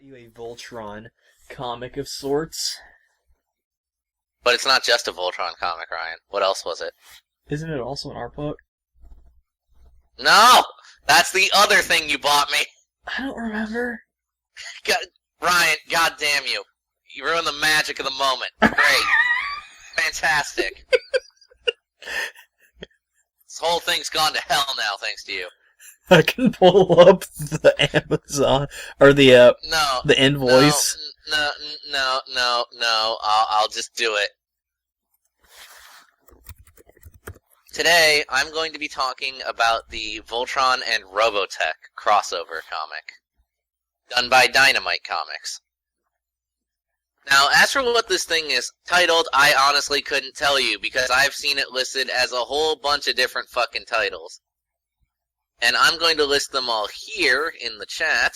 you a Voltron comic of sorts. But it's not just a Voltron comic, Ryan. What else was it? Isn't it also an art book? No! That's the other thing you bought me! I don't remember. Ryan, goddamn you. You ruined the magic of the moment. Great. Fantastic. This whole thing's gone to hell now, thanks to you. I can pull up the Amazon, or the invoice. No. I'll just do it. Today, I'm going to be talking about the Voltron and Robotech crossover comic, done by Dynamite Comics. Now, as for what this thing is titled, I honestly couldn't tell you, because I've seen it listed as a whole bunch of different fucking titles. And I'm going to list them all here in the chat.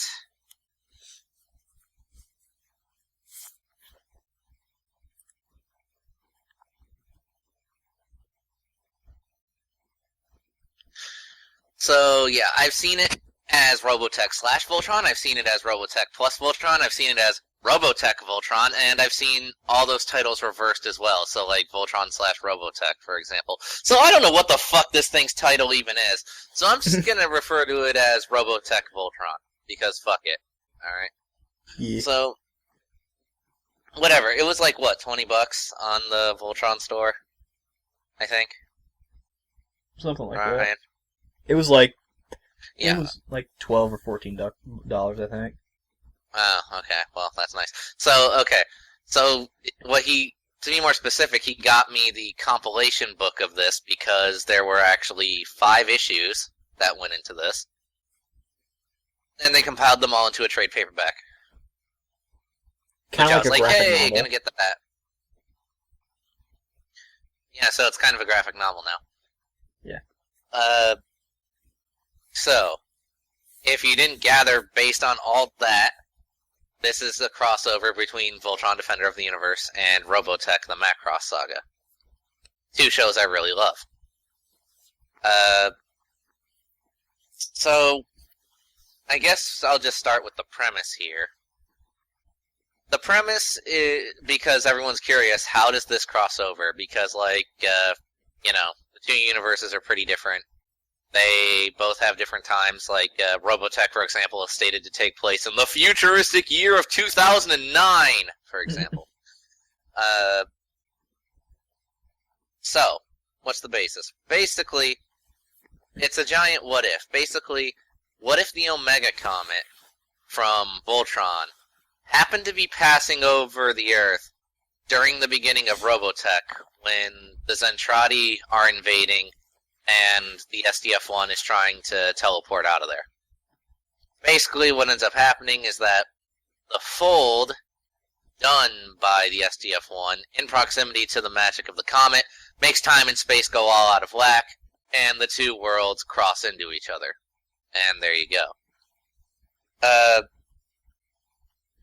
So, yeah, I've seen it as Robotech / Voltron, I've seen it as Robotech plus Voltron, I've seen it as Robotech Voltron, and I've seen all those titles reversed as well, so like Voltron / Robotech, for example. So I don't know what the fuck this thing's title even is, so I'm just gonna refer to it as Robotech Voltron, because fuck it, alright? Yeah. So, whatever, it was like, what, $20 on the Voltron store? I think? Something like Ryan? that. It was like, Yeah. it was like $12 or $14, I think. Oh, okay. Well, that's nice. So, okay. So, to be more specific, he got me the compilation book of this because there were actually 5 issues that went into this. And they compiled them all into a trade paperback. Kind of Which like I was a like, graphic hey, novel. gonna get that. Yeah, so it's kind of a graphic novel now. Yeah. So, if you didn't gather based on all that, this is a crossover between Voltron Defender of the Universe and Robotech the Macross Saga. 2 shows I really love. So, I guess I'll just start with the premise here. The premise is, because everyone's curious, how does this cross over? Because, like, the 2 universes are pretty different. They both have different times, like Robotech, for example, is stated to take place in the futuristic year of 2009, for example. So, what's the basis? Basically, it's a giant what-if. Basically, what if the Omega Comet from Voltron happened to be passing over the Earth during the beginning of Robotech, when the Zentradi are invading and the SDF-1 is trying to teleport out of there. Basically, what ends up happening is that the fold done by the SDF-1 in proximity to the magic of the comet makes time and space go all out of whack, and the 2 worlds cross into each other. And there you go.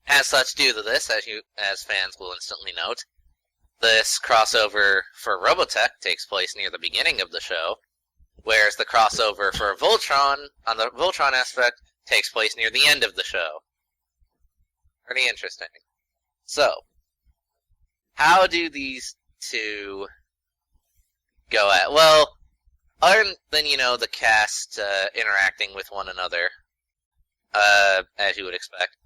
As such, due to this, as fans will instantly note, this crossover for Robotech takes place near the beginning of the show, whereas the crossover for Voltron, on the Voltron aspect, takes place near the end of the show. Pretty interesting. So, how do these 2 go at? Well, other than, the cast interacting with one another, as you would expect,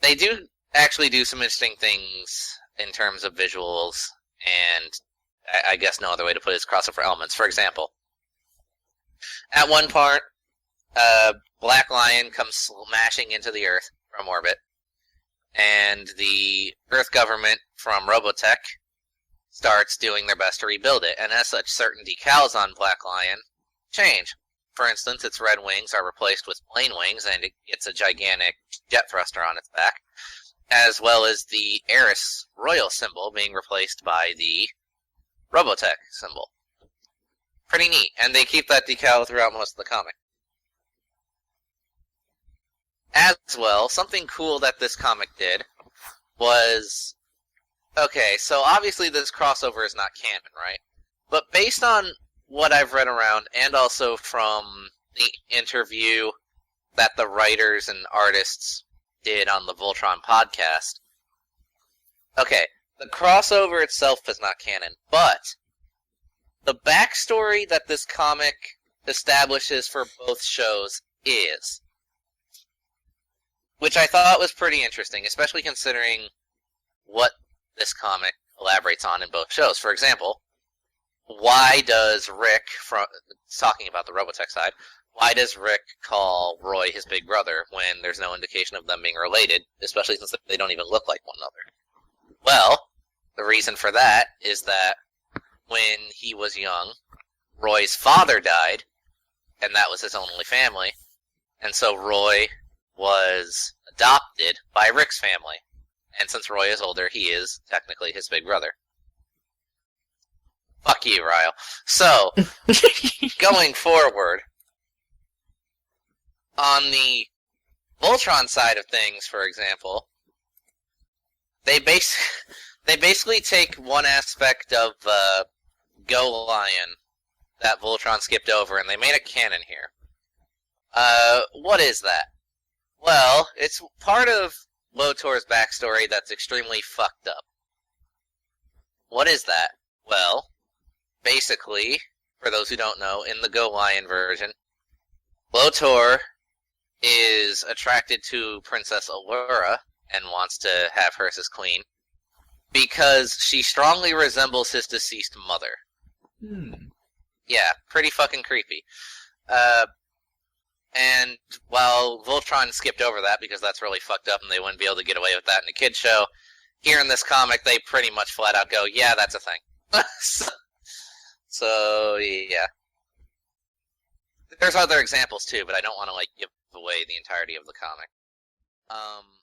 they do actually do some interesting things in terms of visuals, and I guess no other way to put it is crossover elements. For example, at one part, Black Lion comes smashing into the Earth from orbit, and the Earth government from Robotech starts doing their best to rebuild it, and as such, certain decals on Black Lion change. For instance, its red wings are replaced with plain wings, and it gets a gigantic jet thruster on its back, as well as the Eris royal symbol being replaced by the Robotech symbol. Pretty neat, and they keep that decal throughout most of the comic. As well, something cool that this comic did was... Okay, so obviously this crossover is not canon, right? But based on what I've read around, and also from the interview that the writers and artists did on the Voltron podcast. Okay, the crossover itself is not canon, but the backstory that this comic establishes for both shows is, which I thought was pretty interesting, especially considering what this comic elaborates on in both shows. For example, why does Rick, talking about the Robotech side, why does Rick call Roy his big brother when there's no indication of them being related, especially since they don't even look like one another? Well, the reason for that is that when he was young, Roy's father died, and that was his only family, and so Roy was adopted by Rick's family. And since Roy is older, he is technically his big brother. Fuck you, Ryle. So, going forward, on the Voltron side of things, for example, they basically take one aspect of Go Lion that Voltron skipped over, and they made it canon here. What is that? Well, it's part of Lotor's backstory that's extremely fucked up. What is that? Well, basically, for those who don't know, in the Go Lion version, Lotor is attracted to Princess Allura and wants to have her as his queen because she strongly resembles his deceased mother. Yeah, pretty fucking creepy. And while Voltron skipped over that because that's really fucked up and they wouldn't be able to get away with that in a kid's show, here in this comic they pretty much flat out go, yeah, that's a thing. So, yeah. There's other examples too, but I don't want to give away the entirety of the comic.